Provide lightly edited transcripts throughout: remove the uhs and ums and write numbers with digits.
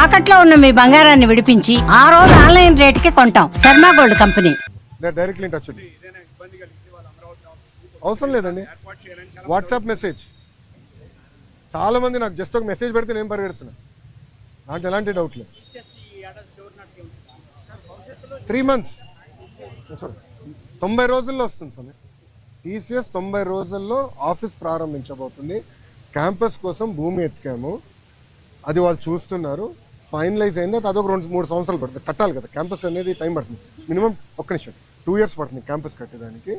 తాకట్లో ఉన్న మీ బంగారాన్ని విడిపించి ఆ రోజు ఆన్లైన్ రేటుకి కొంటాం. Sharma gold company. Directly touch అవసరం లేదండి. వాట్సాప్ మెసేజ్, చాలా మంది నాకు జస్ట్ ఒక మెసేజ్ పెడితే నేను పరిగెడుతున్నా, నాకు ఎలాంటి డౌట్ లేదు. 3 months 90 రోజుల్లో వస్తుంది సార్. టీసీఎస్ 90 రోజుల్లో ఆఫీస్ ప్రారంభించబోతుంది. క్యాంపస్ కోసం భూమి ఎత్తికాము, అది వాళ్ళు చూస్తున్నారు. ఫైనలైజ్ అయింది, అదొక 2-3 సంవత్సరాలు పడుతుంది. కట్టాలి కదా క్యాంపస్ అనేది, టైం పడుతుంది. మినిమం 2 years పడుతుంది క్యాంపస్ కట్టేదానికి.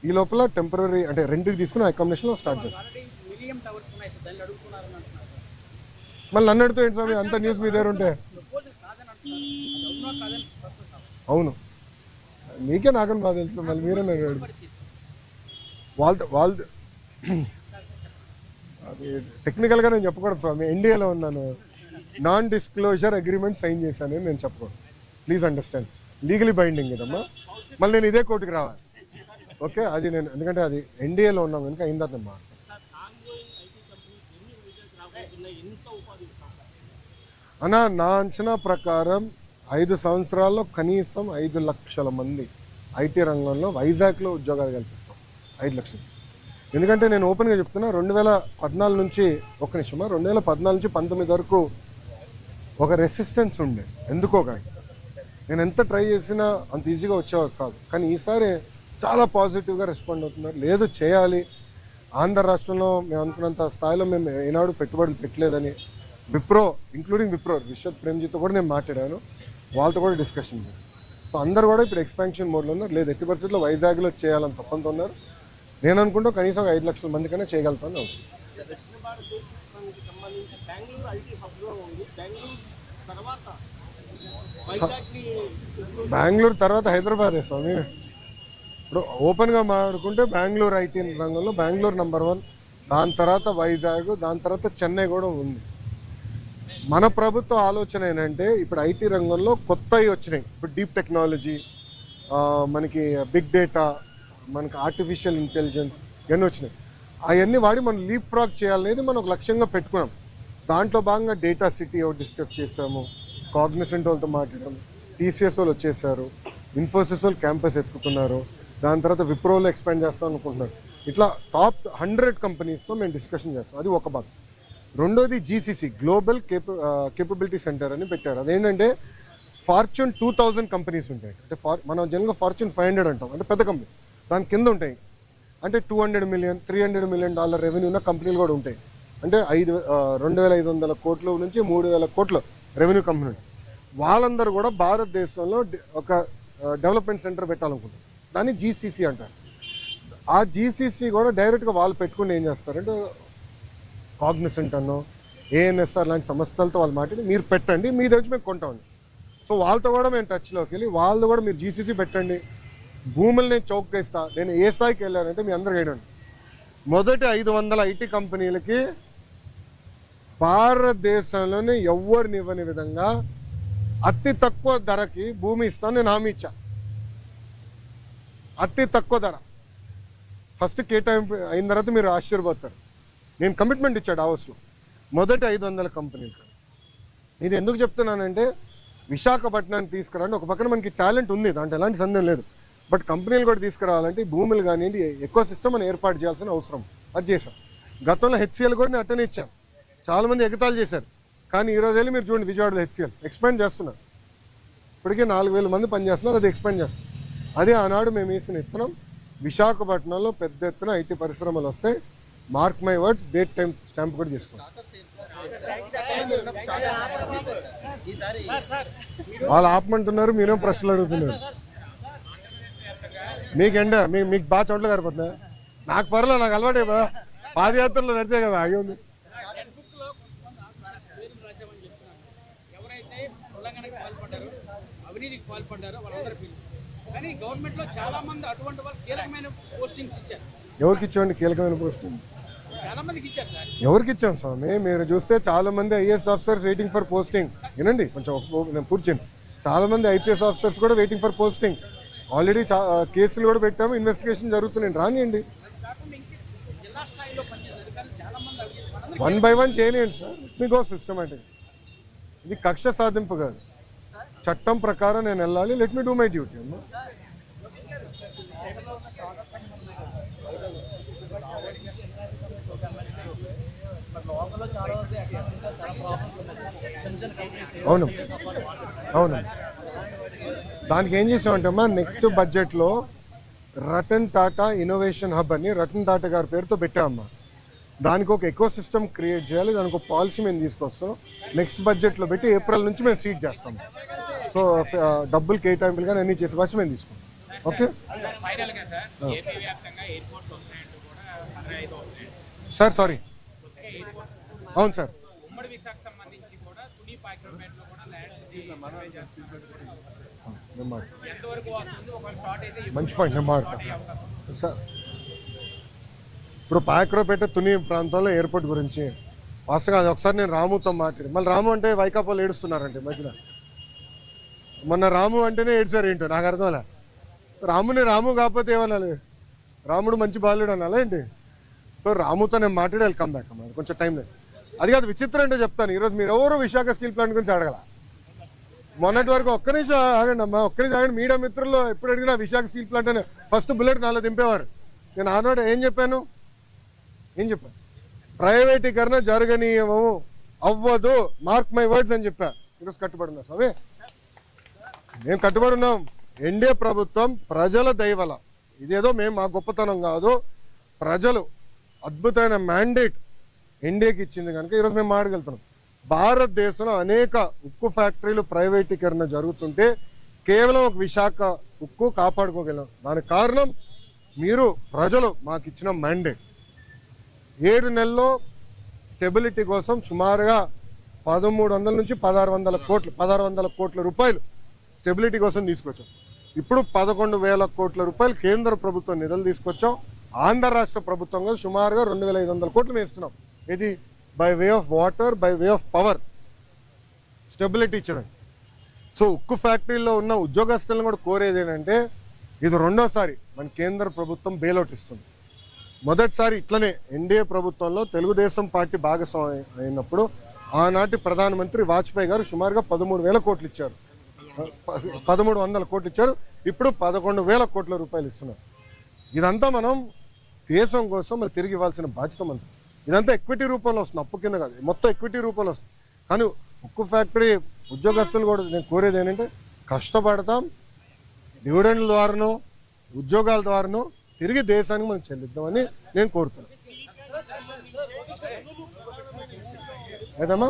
ఈ లోపల టెంపరీ అంటే రెంట్కి తీసుకుని అకామిడేషన్లో స్టార్ట్ చేస్తాం. మళ్ళీ నన్ను అడుగుతూ ఏంటి స్వామి అంత న్యూస్ మీ దగ్గర ఉంటే? అవును, మీకే నాకని బాగా తెలుసు, మళ్ళీ మీరే నన్ను అడుగు. వాళ్ళు అది టెక్నికల్గా నేను చెప్పకూడదు స్వామి, ఎన్డీఏలో ఉన్నాను. నాన్ డిస్క్లోజర్ అగ్రిమెంట్ సైన్ చేశాను నేను చెప్పకూడదు. ప్లీజ్ అండర్స్టాండ్, లీగలీ బైండింగ్ ఇదమ్మా. మళ్ళీ నేను ఇదే కోర్టుకి రావాలి. ఓకే, అది నేను ఎందుకంటే అది ఎన్డీఏలో ఉన్నాం కనుక అయిందమ్మా. అన్నా నా అంచనా ప్రకారం 5 సంవత్సరాల్లో కనీసం 5 లక్షల మంది ఐటీ రంగంలో వైజాగ్లో ఉద్యోగాలు కల్పిస్తాం. 5 లక్షలు. ఎందుకంటే నేను ఓపెన్గా చెప్తున్నా, 2014 నుంచి 2014 నుంచి 19 వరకు ఒక రెసిస్టెన్స్ ఉండే. ఎందుకో కానీ నేను ఎంత ట్రై చేసినా అంత ఈజీగా వచ్చేవారు కాదు. కానీ ఈసారి చాలా పాజిటివ్గా రెస్పాండ్ అవుతున్నారు. లేదు చేయాలి, ఆంధ్ర రాష్ట్రంలో మేము అనుకున్నంత స్థాయిలో మేము ఏనాడు పెట్టుబడులు పెట్టలేదని విప్రో, ఇంక్లూడింగ్ విప్రో విశ్వత్ ప్రేమ్జీతో కూడా నేను మాట్లాడాను, వాళ్ళతో కూడా డిస్కషన్ చేశాను. సో అందరు కూడా ఇప్పుడు ఎక్స్పాన్షన్ మోడ్లో ఉన్నారు. లేదు ఎట్టి పరిస్థితుల్లో వైజాగ్లో చేయాలని తప్పంతో ఉన్నారు. నేను అనుకుంటూ కనీసం 5 లక్షల మంది కన్నా చేయగలుగుతాను అవుతుంది. బెంగళూరు తర్వాత హైదరాబాదే స్వామి. ఇప్పుడు ఓపెన్గా మాట్లాడుకుంటే బెంగళూరు ఐటీ రంగంలో బెంగళూరు నెంబర్ 1, దాని తర్వాత వైజాగ్, దాని తర్వాత చెన్నై కూడా ఉంది. మన ప్రభుత్వ ఆలోచన ఏంటంటే ఇప్పుడు ఐటీ రంగంలో కొత్తవి వచ్చినాయి. ఇప్పుడు డీప్ టెక్నాలజీ, మనకి బిగ్ డేటా, మనకి ఆర్టిఫిషియల్ ఇంటెలిజెన్స్ ఇవన్నీ వచ్చినాయి. అవన్నీ వాడి మనం లీప్ ఫ్రాగ్ చేయాలనేది మనం ఒక లక్ష్యంగా పెట్టుకున్నాం. దాంట్లో భాగంగా డేటా సిటీ ఒకటి డిస్కస్ చేసాము, కాగ్నిసెంట్ వాళ్ళతో మాట్లాడాము, టీసీఎస్ వాళ్ళు వచ్చేసారు, ఇన్ఫోసిస్ వాళ్ళు క్యాంపస్ ఎత్తుకుతున్నారు, దాని తర్వాత విప్రోలో ఎక్స్పాండ్ చేస్తాం అనుకుంటున్నారు. ఇట్లా టాప్ 100 కంపెనీస్తో మేము డిస్కషన్ చేస్తాం. అది ఒక భాగం. రెండోది జీసీసీ, గ్లోబల్ కేపబిలిటీ సెంటర్ అని పెట్టారు. అదేంటంటే ఫార్చ్యూన్ 2000 కంపెనీస్ ఉంటాయి. అంటే మనం జనరల్గా ఫార్చ్యూన్ 500 అంటాం, అంటే పెద్ద కంపెనీ. దాని కింద ఉంటాయి అంటే $200 million, $300 million రెవెన్యూ ఉన్న కంపెనీలు కూడా ఉంటాయి. అంటే 2,500 కోట్ల నుంచి 3,000 కోట్ల రెవెన్యూ కంపెనీ ఉంటాయి. వాళ్ళందరూ కూడా భారతదేశంలో ఒక డెవలప్మెంట్ సెంటర్ పెట్టాలనుకుంటారు. దాన్ని జీసీసీ అంటారు. ఆ జీసీసీ కూడా డైరెక్ట్గా వాళ్ళు పెట్టుకుని ఏం చేస్తారంటే కాగ్నిసెంట్ అన్నో ఏఎన్ఎస్ఆర్ లాంటి సంస్థలతో వాళ్ళు మాట్లాడి మీరు పెట్టండి, మీ దగ్గర మేము కొంటామండి. సో వాళ్ళతో కూడా మేము టచ్లోకి వెళ్ళి వాళ్ళు కూడా మీరు జీసీసీ పెట్టండి, భూములు నేను చౌకగా ఇస్తా. నేను ఏ స్థాయికి వెళ్ళానంటే మీ అందరికి వేయడండి, మొదటి 500 ఐటీ కంపెనీలకి భారతదేశంలోనే ఎవరిని ఇవ్వని విధంగా అతి తక్కువ ధరకి భూమి ఇస్తాను నేను హామీ ఇచ్చా. అతి తక్కువ ధర ఫస్ట్ కేటాయింపు అయిన తర్వాత మీరు ఆశ్చర్యపోతారు. నేను కమిట్మెంట్ ఇచ్చాడు డావోస్లో మొదటి 500 కంపెనీలు. ఇది ఎందుకు చెప్తున్నానంటే విశాఖపట్నాన్ని తీసుకురాండి. ఒక పక్కన మనకి టాలెంట్ ఉంది, దాంట్లో ఎలాంటి సందేహం లేదు. బట్ కంపెనీలు కూడా తీసుకురావాలంటే భూములు కానివ్వండి, ఎక్కువ సిస్టమ్ అని ఏర్పాటు చేయాల్సిన అవసరం, అది చేశాం. గతంలో హెచ్సిఎల్ కూడా నేను అట్టనే ఇచ్చాను. చాలామంది ఎగతాళి చేశారు. కానీ ఈరోజు వెళ్ళి మీరు చూడండి, విజయవాడలో హెచ్సిఎల్ ఎక్స్పాండ్ చేస్తున్నారు. ఇప్పటికే 4,000 మంది పనిచేస్తున్నారు, అది ఎక్స్పాండ్ చేస్తున్నారు. అదే ఆనాడు మేము వేసిన ఇత్తనం. విశాఖపట్నంలో పెద్ద ఎత్తున ఐటీ పరిశ్రమలు వస్తాయి. Mark my words, date time stamp కూడా చేసుకోండి. వాళ్ళు ఆపమంటున్నారు, మీరేం ప్రశ్నలు అడుగుతున్నారు. మీకేంట మీకు బాగా చోట్ల సరిపోతుందా? నాకు పర్లేదు, నాకు అలవాటే కదా, పాదయాత్రలో నడిచే కదా అయ్యి ఉంది. ఎవరికి ఇచ్చామండి కీలకమైన పోస్టింగ్? ఎవరికి ఇచ్చాం స్వామి? మీరు చూస్తే చాలా మంది IAS officers waiting for posting. వినండి కొంచెం, నేను పూర్తి చేయండి. చాలా మంది ఐపీఎస్ ఆఫీసర్స్ కూడా వెయిటింగ్ ఫర్ పోస్టింగ్. ఆల్రెడీ కేసులు కూడా పెట్టాము, ఇన్వెస్టిగేషన్ జరుగుతున్నాయి. రానియండి, 1 by 1 చేయలేండి సార్, మీకు సిస్టమేటిక్. ఇది కక్ష సాధింపు కాదు, చట్టం ప్రకారం నేను వెళ్ళాలి. Let me do my duty అమ్మా. అవును అవును, దానికి ఏం చేసామంటే అమ్మా, నెక్స్ట్ బడ్జెట్లో రతన్ టాటా ఇన్నోవేషన్ హబ్ అని రతన్ టాటా గారి పేరుతో పెట్టామమ్మా. దానికి ఒక ఎకో సిస్టమ్ క్రియేట్ చేయాలి, దానికి ఒక పాలసీ మేము తీసుకొస్తాం. నెక్స్ట్ బడ్జెట్లో పెట్టి ఏప్రిల్ నుంచి మేము సీడ్ చేస్తాం. సో డబ్బులు కేటాయింపులు కానీ అన్ని చేసే బస్ మేము తీసుకుంటాం. Okay sir, sorry. అవును సార్, మంచి పాయింట్, నేను మాట్లాడతాను సార్. ఇప్పుడు పాయక్రోపేట తుని ప్రాంతంలో ఎయిర్పోర్ట్ గురించి వాస్తవంగా అది ఒకసారి నేను రాముతో మాట్లాడి, మళ్ళీ రాము అంటే వైకాపాలు ఏడుస్తున్నారంటే మధ్యన. మొన్న రాము అంటేనే ఏడ్చారు ఏంటో నాకు అర్థం అలా. రాముని రాము కాకపోతే ఏమనాలి, రాముడు మంచి బాలుడు అనాలా ఏంటి? సో రాముతో నేను మాట్లాడి వెళ్ళి కమ్ బ్యాక్ అమ్మా, కొంచెం టైం లేదు. అది కాదు విచిత్రం అంటే చెప్తాను. ఈరోజు మీరు ఎవరు విశాఖ స్టీల్ ప్లాంట్ గురించి అడగల. మొన్నటి వరకు ఒక్క నిమిషం ఆగండి అమ్మా, ఒక్క నిమిషం ఆగండి. మీడియా మిత్రుల్లో ఎప్పుడు అడిగినా విశాఖ స్టీల్ ప్లాంట్ అని ఫస్ట్ బుల్లెట్ నాలో దింపేవారు. నేను ఆనాడు ఏం చెప్పాను, ప్రైవేటీకరణ జరగనీయము, అవ్వదు, మార్క్ మై వర్డ్స్ అని చెప్పా. ఈరోజు కట్టుబడి ఉన్నా స్వామి, మేము కట్టుబడి ఉన్నాం. ఎన్డీఏ ప్రభుత్వం ప్రజల దయవల, ఇదేదో మేము మా గొప్పతనం కాదు, ప్రజలు అద్భుతమైన మ్యాండేట్ ఎన్డీఏకి ఇచ్చింది కనుక ఈరోజు మేము మాట్లాడగలుగుతున్నాం. భారతదేశంలో అనేక ఉక్కు ఫ్యాక్టరీలు ప్రైవేటీకరణ జరుగుతుంటే కేవలం ఒక విశాఖ ఉక్కు కాపాడుకోగలం. దానికి కారణం మీరు ప్రజలు మాకు ఇచ్చిన మ్యాండేట్. 7 నెలల్లో స్టెబిలిటీ కోసం సుమారుగా 1300 నుంచి 1600 కోట్ల రూపాయలు స్టెబిలిటీ కోసం తీసుకొచ్చాం. ఇప్పుడు 11,000 కోట్ల రూపాయలు కేంద్ర ప్రభుత్వం నిధులు తీసుకొచ్చాం. ఆంధ్ర రాష్ట్ర ప్రభుత్వంగా సుమారుగా 2,500 కోట్లు వేస్తున్నాం. ఇది by way of water, by way of power stability ఇచ్చడం. సో ఉక్కు ఫ్యాక్టరీలో ఉన్న ఉద్యోగస్తులను కూడా కోరేది ఏంటంటే, ఇది రెండోసారి మన కేంద్ర ప్రభుత్వం బెయిలౌట్ ఇస్తుంది. మొదటిసారి ఇట్లనే ఎన్డీఏ ప్రభుత్వంలో తెలుగుదేశం పార్టీ భాగస్వామి అయినప్పుడు ఆనాటి ప్రధానమంత్రి వాజ్పేయి గారు సుమారుగా 13,000 కోట్లు ఇచ్చారు, 1,300 కోట్లు ఇచ్చారు. ఇప్పుడు 11,000 కోట్ల రూపాయలు ఇస్తున్నారు. ఇదంతా మనం దేశం కోసం మరి తిరిగి ఇవ్వాల్సిన బాధ్యత మనది. ఇదంతా ఎక్విటీ రూపంలో వస్తుంది, అప్పు కింద కాదు, మొత్తం ఎక్విటీ రూపంలో వస్తుంది. కానీ ఉక్కు ఫ్యాక్టరీ ఉద్యోగస్తులు కూడా నేను కోరేది ఏంటంటే, కష్టపడతాం, డివిడెండ్ల ద్వారానో ఉద్యోగాల ద్వారానో తిరిగి దేశానికి మనం చెల్లిద్దామని నేను కోరుతున్నాను. ఏదమ్మా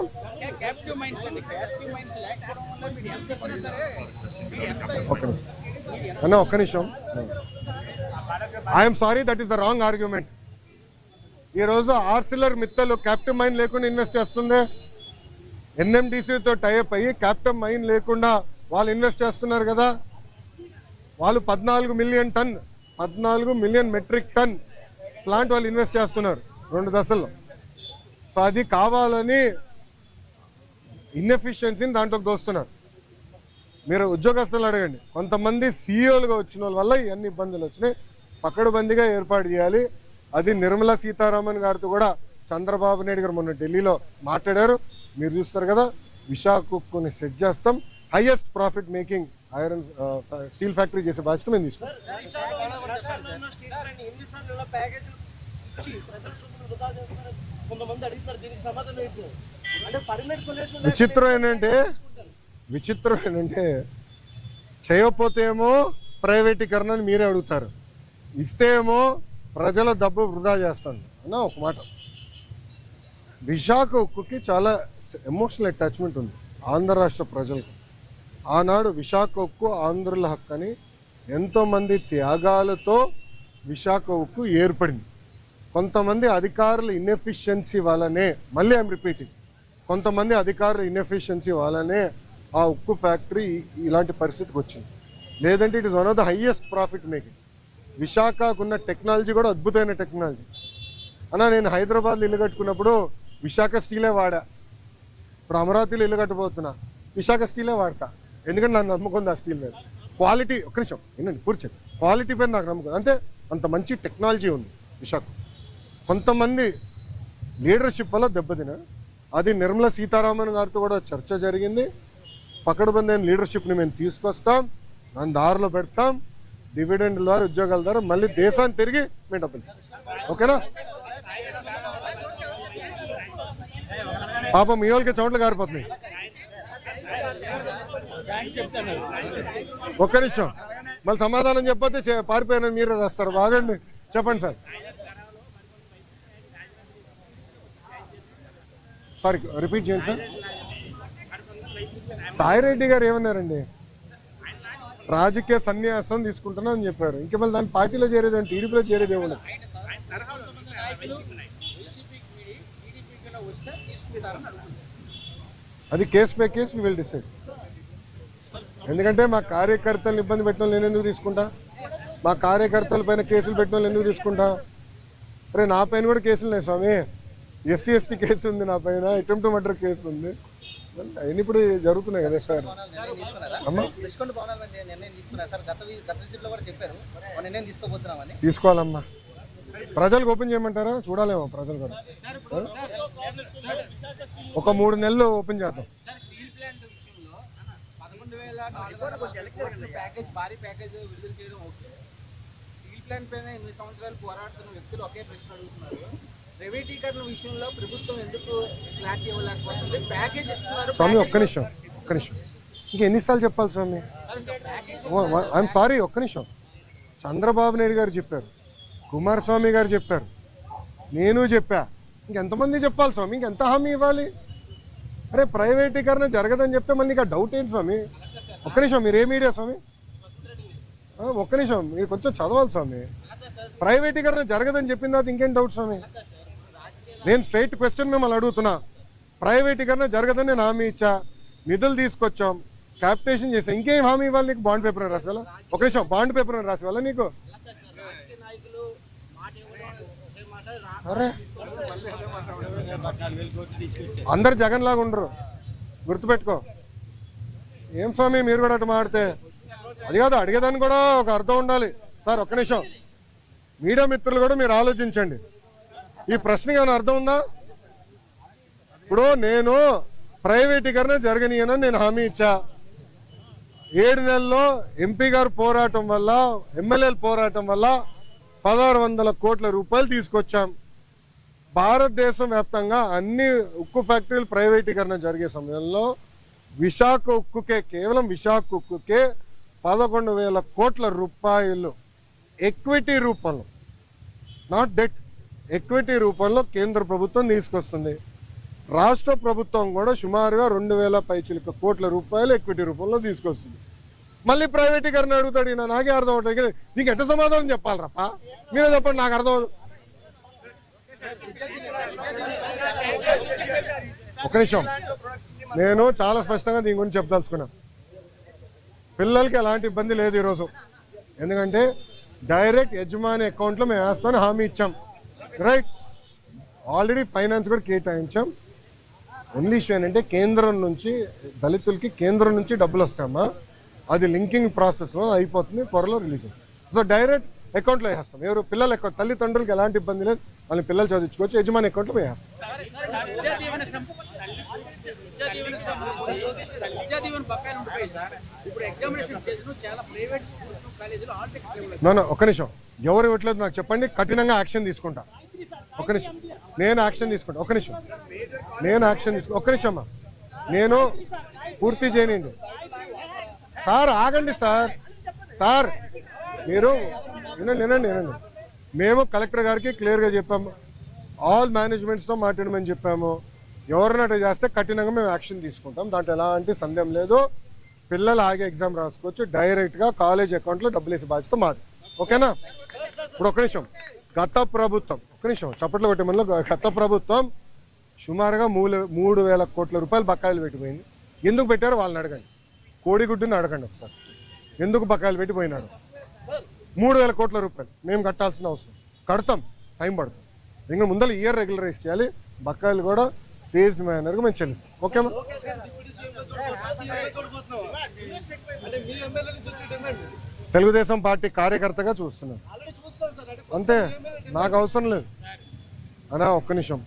ఒక్క నిమిషం, I'm sorry, that is the wrong argument. ఈరోజు ఆర్సిలర్ మిత్తలు క్యాప్టివ్ మైన్ లేకుండా ఇన్వెస్ట్ చేస్తుంది. ఎన్ఎండిసితో టైఅప్ అయ్యి క్యాప్టివ్ మైన్ లేకుండా వాళ్ళు ఇన్వెస్ట్ చేస్తున్నారు కదా. వాళ్ళు 14 మిలియన్ మెట్రిక్ టన్ ప్లాంట్ వాళ్ళు ఇన్వెస్ట్ చేస్తున్నారు 2 దశల్లో. సో అది కావాలని ఇన్ఎఫిషియన్సీని దాంట్లోకి దోస్తున్నారు. మీరు ఉద్యోగస్తులు అడగండి, కొంతమంది సీఈఓలుగా వచ్చిన వాళ్ళ వల్ల ఇవన్నీ ఇబ్బందులు వచ్చినాయి. పకడ్బందీగా ఏర్పాటు చేయాలి. అది నిర్మలా సీతారామన్ గారితో కూడా చంద్రబాబు నాయుడు గారు మొన్న ఢిల్లీలో మాట్లాడారు. మీరు చూస్తారు కదా, విశాఖ ఉక్కుని సెట్ చేస్తాం. Highest profit making iron steel factory చేసే బాధ్యత మేము తీసుకుంటాం. విచిత్రం ఏంటంటే చేయకపోతే ఏమో ప్రైవేటీకరణ అని మీరే అడుగుతారు, ఇస్తే ఏమో ప్రజల డబ్బు వృధా చేస్తాను అన్న. ఒక మాట, విశాఖ ఉక్కుకి చాలా ఎమోషనల్ అటాచ్మెంట్ ఉంది ఆంధ్ర రాష్ట్ర ప్రజలకు. ఆనాడు విశాఖ ఉక్కు ఆంధ్రుల హక్కు అని ఎంతోమంది త్యాగాలతో విశాఖ ఉక్కు ఏర్పడింది. కొంతమంది అధికారుల ఇన్ఎఫిషియన్సీ వల్లనే, మళ్ళీ ఐఎమ్ రిపీటింగ్, కొంతమంది అధికారుల ఇన్ఎఫిషియన్సీ వల్లనే ఆ ఉక్కు ఫ్యాక్టరీ ఇలాంటి పరిస్థితికి వచ్చింది. లేదంటే it is one of the highest profit making. విశాఖకున్న టెక్నాలజీ కూడా అద్భుతమైన టెక్నాలజీ అన్న. నేను హైదరాబాద్లో ఇల్లు కట్టుకున్నప్పుడు విశాఖ స్టీలే వాడా. ఇప్పుడు అమరావతిలో ఇల్లు కట్టబోతున్నా, విశాఖ స్టీలే వాడతా. ఎందుకంటే నాకు నమ్మకం ఉంది ఆ స్టీల్ మీద. క్వాలిటీ, ఒక్క నిమిషం ఏంటండి కూర్చోండి, క్వాలిటీ పైన నాకు నమ్మకం. అంటే అంత మంచి టెక్నాలజీ ఉంది విశాఖ. కొంతమంది లీడర్షిప్ వల్ల దెబ్బతిన అది నిర్మలా సీతారామన్ గారితో కూడా చర్చ జరిగింది. పకడ్బందైన లీడర్షిప్ని మేము తీసుకొస్తాం, దాని దారిలో పెడతాం, డివిడెండ్ ద్వారా ఉద్యోగాల ద్వారా మళ్ళీ దేశాన్ని తిరిగి మేము డబ్బులు ఇస్తాం. ఓకేనా? పాపం మీ వాళ్ళకి చోట్ల గారిపోతున్నాయి. ఒక్క నిమిషం, మళ్ళీ సమాధానం చెప్పొద్దు, పారిపోయారని మీరే రాస్తారు. బాగండి, చెప్పండి సార్. సారీ, రిపీట్ చేయండి సార్. సాయిరెడ్డి గారు ఏమన్నారండి? రాజకీయ సన్యాసం తీసుకుంటున్నా అని చెప్పారు. ఇంకా మళ్ళీ దాని పార్టీలో చేరేది అంటే టీడీపీలో చేరేది ఏమన్నా? అది case by case will decide. ఎందుకంటే మా కార్యకర్తలను ఇబ్బంది పెట్టిన నేను ఎందుకు తీసుకుంటా? మా కార్యకర్తల పైన కేసులు పెట్టిన వాళ్ళు ఎందుకు తీసుకుంటా? అరే నా పైన కూడా కేసులు ఉన్నాయి స్వామి. ఎస్సీ ఎస్టీ కేసు ఉంది నా పైన, అటెంప్ట్ మర్డర్ కేసు ఉంది. అవన్నీ ఇప్పుడు జరుగుతున్నాయి కదా సార్. తీసుకోవాలమ్మా. ప్రజలకు ఓపెన్ చేయమంటారా? చూడాలేమో ప్రజలు కూడా. ఒక 3 నెలలు ఓపెన్ చేద్దాం. స్వామి ఒక్క నిమిషం, ఇంకా ఎన్నిసార్లు చెప్పాలి స్వామి? ఐఎమ్ సారీ, ఒక్క నిమిషం. చంద్రబాబు నాయుడు గారు చెప్పారు, కుమారస్వామి గారు చెప్పారు, నేను చెప్పా, ఇంకెంతమంది చెప్పాలి స్వామి? ఇంకెంత హామీ ఇవ్వాలి? అరే ప్రైవేటీకరణ జరగదని చెప్తే మళ్ళీ ఇంకా డౌట్ ఏంటి స్వామి? ఒక్క నిమిషం, మీరు ఏ మీడియా స్వామి? ఒక్క నిమిషం, మీరు కొంచెం చదవాలి స్వామి. ప్రైవేటీకరణ జరగదని చెప్పిన తర్వాత ఇంకేం డౌట్ స్వామి? నేను స్ట్రైట్ క్వశ్చన్ మిమ్మల్ని అడుగుతున్నా. ప్రైవేటీకరణ జరగదని నేను హామీ ఇచ్చా, నిధులు తీసుకొచ్చాం, క్యాపిటేషన్ చేసాం, ఇంకేం హామీ ఇవ్వాలి నీకు? బాండ్ పేపర్ రాసేవాళ్ళ? ఒక నిమిషం, బాండ్ పేపర్ రాసేవాళ్ళ నీకు? అరే అందరు జగన్ లాగా ఉండరు, గుర్తుపెట్టుకో. ఏం స్వామి మీరు కూడా అటు మాడితే? అది కాదు, అడిగేదాన్ని కూడా ఒక అర్థం ఉండాలి సార్. ఒక్క నిమిషం, మీడియా మిత్రులు కూడా మీరు ఆలోచించండి. ఈ ప్రశ్నకి ఏమైనా అర్థం ఉందా? ఇప్పుడు నేను ప్రైవేటీకరణ జరగనీయనని నేను హామీ ఇచ్చా. 7 నెలల్లో ఎంపీ గారు పోరాటం వల్ల, ఎమ్మెల్యేల పోరాటం వల్ల 1600 కోట్ల రూపాయలు తీసుకొచ్చాం. భారతదేశం వ్యాప్తంగా అన్ని ఉక్కు ఫ్యాక్టరీలు ప్రైవేటీకరణ జరిగే సమయంలో విశాఖ ఉక్కుకే, కేవలం విశాఖ ఉక్కుకే 11,000 కోట్ల రూపాయలు ఎక్విటీ రూపంలో, నాట్ డెట్, ఎక్విటీ రూపంలో కేంద్ర ప్రభుత్వం తీసుకొస్తుంది. రాష్ట్ర ప్రభుత్వం కూడా సుమారుగా 2,000 పైచిలుక కోట్ల రూపాయలు ఎక్విటీ రూపంలో తీసుకొస్తుంది. మళ్ళీ ప్రైవేటీకరణ అడుగుతాడు. ఈయన నాకే అర్థం అవుతుంది. నీకు ఎట్ట సమాధానం చెప్పాలి రప్ప? మీరే చెప్పండి, నాకు అర్థం. ఒక నిమిషం, నేను చాలా స్పష్టంగా దీని గురించి చెప్పదలుచుకున్నా. పిల్లలకి ఎలాంటి ఇబ్బంది లేదు ఈరోజు. ఎందుకంటే డైరెక్ట్ యజమాని అకౌంట్లో మేము వేస్తామని హామీ ఇచ్చాం. రైట్, ఆల్రెడీ ఫైనాన్స్ కూడా కేటాయించాం. ఓన్లీ ఇష్యూ ఏంటంటే కేంద్రం నుంచి దళితులకి కేంద్రం నుంచి డబ్బులు వస్తామా, అది లింకింగ్ ప్రాసెస్లో అయిపోతుంది, త్వరలో రిలీజ్ అవుతుంది. సో డైరెక్ట్ అకౌంట్లో వేస్తాం. ఎవరు పిల్లల అకౌంట్, తల్లిదండ్రులకి ఎలాంటి ఇబ్బంది లేదు, వాళ్ళని పిల్లలు చదివించుకోవచ్చు, యజమాని అకౌంట్లో వేస్తాం. ఒక్క నిమిషం, ఎవరు ఇవ్వట్లేదు నాకు చెప్పండి, కఠినంగా యాక్షన్ తీసుకుంటా. ఒక్క నిమిషం, నేను యాక్షన్ తీసుకుంటా. ఒక్క నిమిషం, నేను యాక్షన్ తీసుకుంటా. ఒక్క నిమిషం అమ్మా, నేను పూర్తి చేయనండి సార్. ఆగండి సార్. సార్ మీరు వినండి. మేము కలెక్టర్ గారికి క్లియర్గా చెప్పాము, ఆల్ మేనేజ్మెంట్స్తో మాట్లాడమని చెప్పాము. ఎవరినట్టు చేస్తే కఠినంగా మేము యాక్షన్ తీసుకుంటాం, దాంట్లో ఎలాంటి సందేహం లేదు. పిల్లలు ఆగే ఎగ్జామ్ రాసుకోవచ్చు, డైరెక్ట్గా కాలేజ్ అకౌంట్లో డబ్బులు వేసే బాధ్యత మాది. ఓకేనా? ఇప్పుడు ఒక నిమిషం, గత ప్రభుత్వం, ఒక్క నిమిషం చప్పట్లు కొట్టే మనలో, గత ప్రభుత్వం సుమారుగా 3,000 కోట్ల రూపాయలు బకాయిలు పెట్టిపోయింది. ఎందుకు పెట్టారో వాళ్ళని అడగండి, కోడిగుడ్డుని అడగండి ఒకసారి. ఎందుకు బకాయిలు పెట్టిపోయినాడు? 3,000 కోట్ల రూపాయలు మేము కట్టాల్సిన అవసరం, కడతాం, టైం పడుతుంది. ఇంకా ముందర ఇయర్ రెగ్యులరైజ్ చేయాలి, బకాయిలు కూడా ఫేజ్డ్ మేనర్గా మేము చెల్లిస్తాం. ఓకేమా? తెలుగుదేశం పార్టీ కార్యకర్తగా చూస్తున్నాను అంతే, నాకు అవసరం లేదు అన్నా. ఒక్క నిమిషం,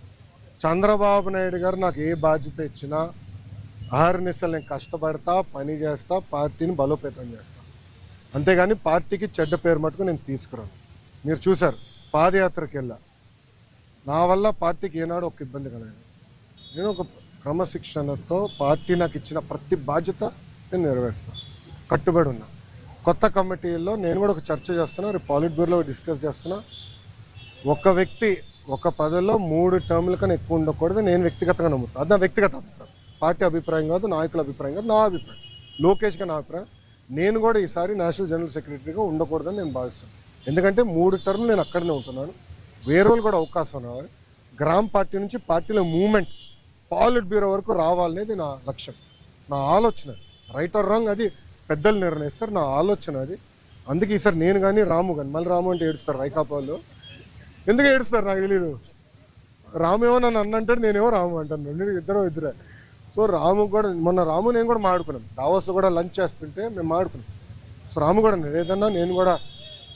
చంద్రబాబు నాయుడు గారు నాకు ఏ బాధ్యత ఇచ్చినా అహర్నిశలు నేను కష్టపడతా, పని చేస్తా, పార్టీని బలోపేతం చేస్తా. అంతేగాని పార్టీకి చెడ్డ పేరు మటుకు నేను తీసుకురాను. మీరు చూశారు, పాదయాత్రకి వెళ్ళా, నా వల్ల పార్టీకి ఏనాడు ఒక ఇబ్బంది కలగదు. నేను ఒక క్రమశిక్షణతో పార్టీ నాకు ఇచ్చిన ప్రతి బాధ్యత నేను నెరవేరుస్తాను, కట్టుబడి ఉన్నా. కొత్త కమిటీల్లో నేను కూడా ఒక చర్చ చేస్తున్నా, రేపు పాలిట్ బ్యూరోలో డిస్కస్ చేస్తున్నా. ఒక వ్యక్తి ఒక పదవిలో 3 టర్ముల కన్నా ఎక్కువ ఉండకూడదు నేను వ్యక్తిగతంగా నమ్ముతాను. అది నా వ్యక్తిగత అభిప్రాయం, పార్టీ అభిప్రాయం కాదు, నాయకుల అభిప్రాయం కాదు, నా అభిప్రాయం, లోకేష్గా నా అభిప్రాయం. నేను కూడా ఈసారి నేషనల్ జనరల్ సెక్రటరీగా ఉండకూడదని నేను భావిస్తాను. ఎందుకంటే 3 టర్ములు నేను అక్కడనే ఉంటున్నాను. వేరే వాళ్ళు కూడా అవకాశం రావాలి. గ్రామ పార్టీ నుంచి పార్టీలో మూవ్మెంట్ పాలిట్ బ్యూరో వరకు రావాలనేది నా లక్ష్యం, నా ఆలోచన. రైట్ ఆర్ రాంగ్ అది పెద్దలు నిర్ణయిస్తారు, నా ఆలోచన అది. అందుకే ఈసారి నేను కానీ రాము కానీ, మళ్ళీ రాము అంటే ఏడుస్తారు వైకాపా వాళ్ళు. ఎందుకు ఏడుస్తారు నాకు తెలీదు. రాము ఏమో నన్ను అన్నంటాడు, నేనేమో రాము అంటాను, ఇద్దరే. సో రాము కూడా మొన్న రాము నేను కూడా మాడుకున్నాం, దావోస్లో కూడా లంచ్ చేస్తుంటే మేము మాడుకున్నాం. సో రాము కూడా ఏదన్నా నేను కూడా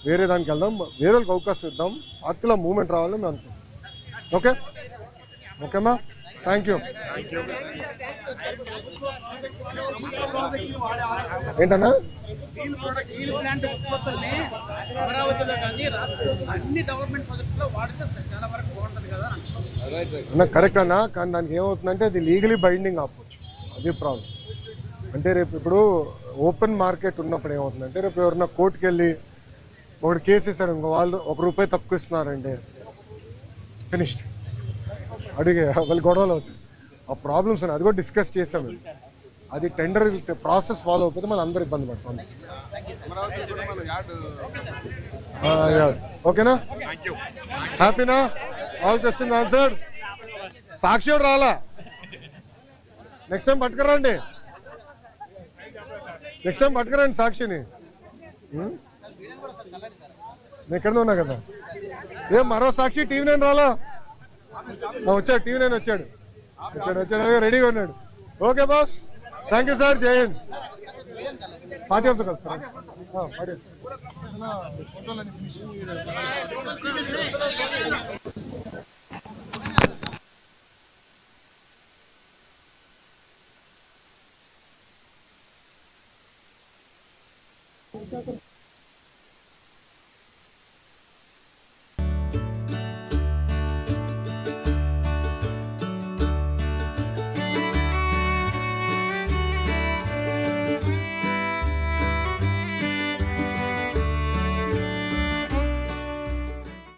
వేరే దానికి వెళ్దాం, వేరే వాళ్ళకి అవకాశం ఇద్దాం, పార్టీలో మూవ్మెంట్ రావాలని మేము అనుకుంటాం. ఓకే ఓకేమ్మా, థ్యాంక్ యూ. ఏంటన్నా అన్న కరెక్ట్ అన్నా, కానీ దానికి ఏమవుతుందంటే అది లీగలీ బైండింగ్ అవ్వచ్చు, అది ప్రాబ్లం. అంటే రేపు ఇప్పుడు ఓపెన్ మార్కెట్ ఉన్నప్పుడు ఏమవుతుందంటే, రేపు ఎవరన్నా కోర్టుకు వెళ్ళి ఒకటి కేసు ఇస్తాడు, ఇంకో వాళ్ళు ₹1 తక్కువ ఇస్తున్నారంటే ఫినిష్డ్, అడిగే వాళ్ళు గొడవలు అవుతాయి. ఆ ప్రాబ్లమ్స్ ఉన్నాయి, అది కూడా డిస్కస్ చేసాం మేము. అది టెండర్ ప్రాసెస్ ఫాలో అయిపోతే మళ్ళీ అందరూ ఇబ్బంది పడతాం. ఓకేనా, హ్యాపీనా, ఆల్ క్వశ్చన్ ఆన్సర్. సాక్షి కూడా రాలా, నెక్స్ట్ టైం పట్టుకురండి, నెక్స్ట్ టైం పట్టుకురండి సాక్షిని. నేను ఎక్కడ ఉన్నా కదా, ఏం మరో సాక్షి TV9 రాలా, వచ్చాడు, TV9 వచ్చాడు, రెడీగా ఉన్నాడు. Okay boss, thank you sir, జై హింద్. పార్టీ ఆఫీస్ కలుస్తారా? Party office